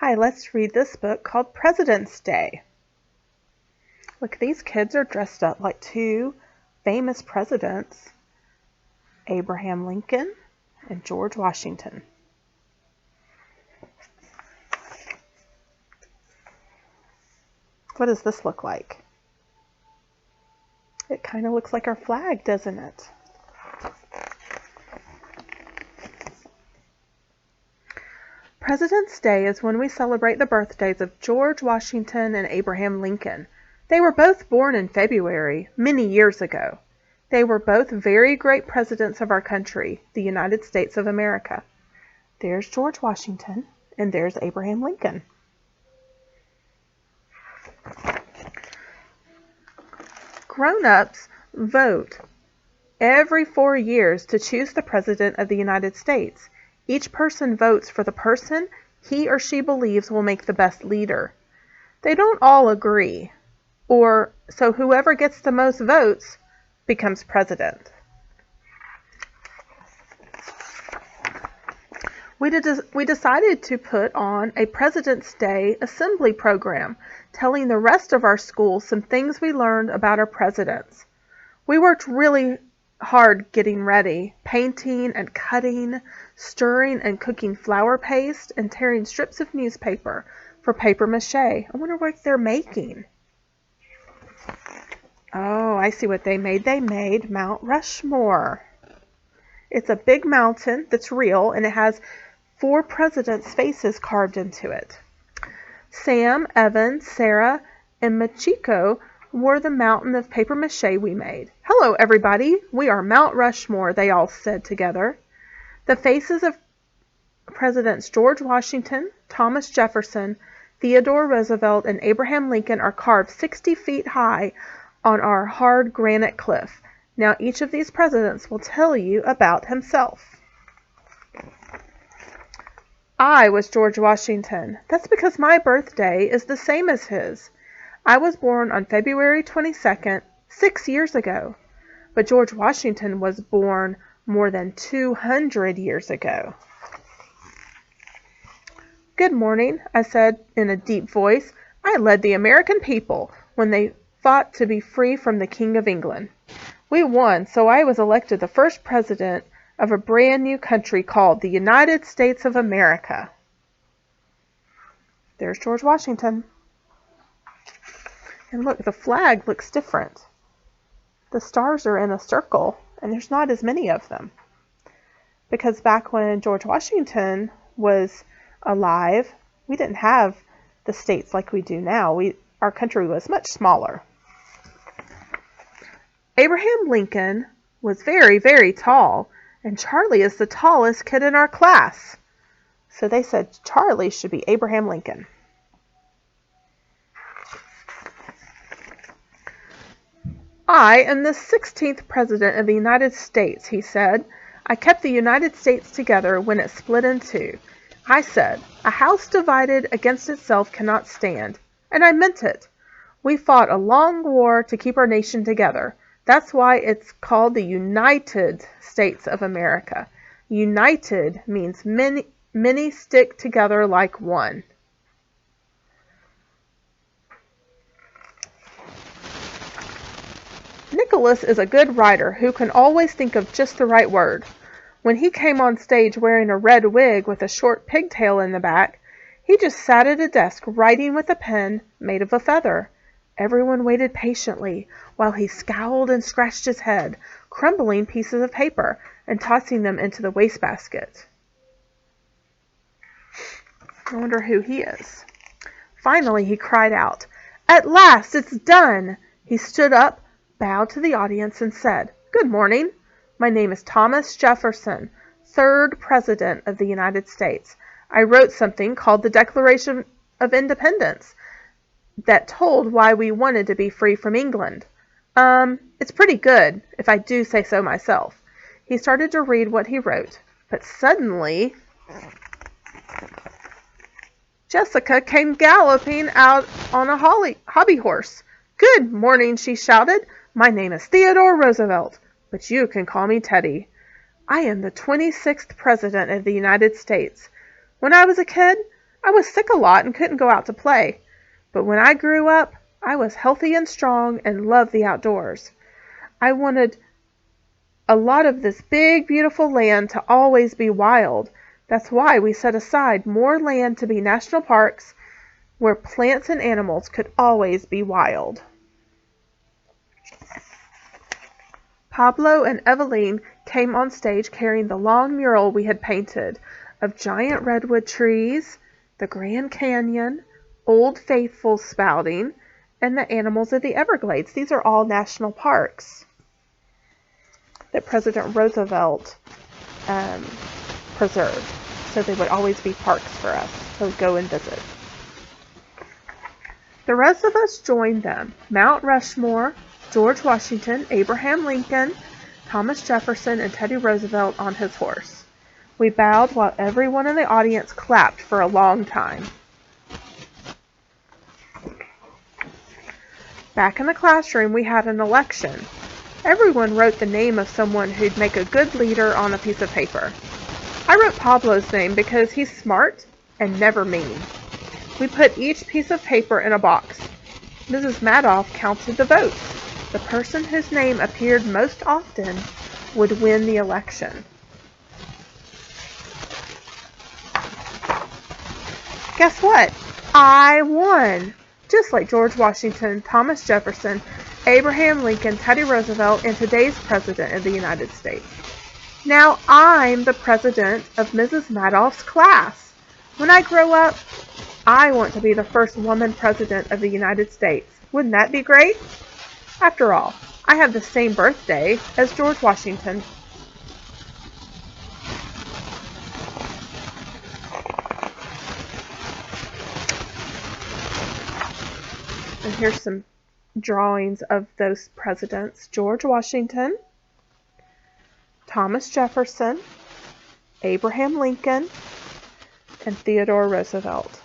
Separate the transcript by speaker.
Speaker 1: Hi, let's read this book called President's Day. Look, these kids are dressed up like two famous presidents, Abraham Lincoln and George Washington. What does this look like? It kind of looks like our flag, doesn't it? President's Day is when we celebrate the birthdays of George Washington and Abraham Lincoln. They were both born in February, many years ago. They were both very great presidents of our country, the United States of America. There's George Washington, and there's Abraham Lincoln. Grown-ups vote every 4 years to choose the President of the United States. Each person votes for the person he or she believes will make the best leader. They don't all agree, so whoever gets the most votes becomes president. We decided to put on a President's Day assembly program, telling the rest of our school some things we learned about our presidents. We worked really hard getting ready, painting and cutting, stirring and cooking flour paste, and tearing strips of newspaper for paper mache. I wonder what they're making. Oh, I see what they made. They made Mount Rushmore. It's a big mountain that's real, and it has 4 presidents' faces carved into it. Sam, Evan, Sarah, and Machiko were the mountain of paper mache we made. Hello, everybody. We are Mount Rushmore, they all said together. The faces of Presidents George Washington, Thomas Jefferson, Theodore Roosevelt, and Abraham Lincoln are carved 60 feet high on our hard granite cliff. Now each of these presidents will tell you about himself. I was George Washington. That's because my birthday is the same as his. I was born on February 22nd, 6 years ago. But George Washington was born more than 200 years ago. Good morning, I said in a deep voice. I led the American people when they fought to be free from the King of England. We won, so I was elected the first president of a brand new country called the United States of America. There's George Washington. And look, the flag looks different. The stars are in a circle, and there's not as many of them. Because back when George Washington was alive, we didn't have the states like we do now. Our country was much smaller. Abraham Lincoln was very, very tall, and Charlie is the tallest kid in our class. So they said Charlie should be Abraham Lincoln. I am the 16th President of the United States, he said. I kept the United States together when it split in two. I said, a house divided against itself cannot stand. And I meant it. We fought a long war to keep our nation together. That's why it's called the United States of America. United means many stick together like one. Nicholas is a good writer who can always think of just the right word. When he came on stage wearing a red wig with a short pigtail in the back, he just sat at a desk writing with a pen made of a feather. Everyone waited patiently while he scowled and scratched his head, crumbling pieces of paper and tossing them into the wastebasket. I wonder who he is. Finally, he cried out, "At last, it's done!" He stood up, bowed to the audience, and said, "Good morning. My name is Thomas Jefferson, 3rd President of the United States. I wrote something called the Declaration of Independence that told why we wanted to be free from England. It's pretty good, if I do say so myself." He started to read what he wrote, but suddenly Jessica came galloping out on a hobby horse. "Good morning," she shouted. "My name is Theodore Roosevelt, but you can call me Teddy. I am the 26th President of the United States. When I was a kid, I was sick a lot and couldn't go out to play. But when I grew up, I was healthy and strong and loved the outdoors. I wanted a lot of this big, beautiful land to always be wild. That's why we set aside more land to be national parks where plants and animals could always be wild. Pablo and Eveline came on stage carrying the long mural we had painted of giant redwood trees, the Grand Canyon, Old Faithful spouting, and the animals of the Everglades. These are all national parks that President Roosevelt preserved. So they would always be parks for us to go and visit. The rest of us joined them. Mount Rushmore, George Washington, Abraham Lincoln, Thomas Jefferson, and Teddy Roosevelt on his horse. We bowed while everyone in the audience clapped for a long time. Back in the classroom, we had an election. Everyone wrote the name of someone who'd make a good leader on a piece of paper. I wrote Pablo's name because he's smart and never mean. We put each piece of paper in a box. Mrs. Madoff counted the votes. The person whose name appeared most often would win the election. Guess what? I won! Just like George Washington, Thomas Jefferson, Abraham Lincoln, Teddy Roosevelt, and today's President of the United States. Now I'm the president of Mrs. Madoff's class. When I grow up, I want to be the first woman president of the United States. Wouldn't that be great? After all, I have the same birthday as George Washington. And here's some drawings of those presidents. George Washington, Thomas Jefferson, Abraham Lincoln, and Theodore Roosevelt.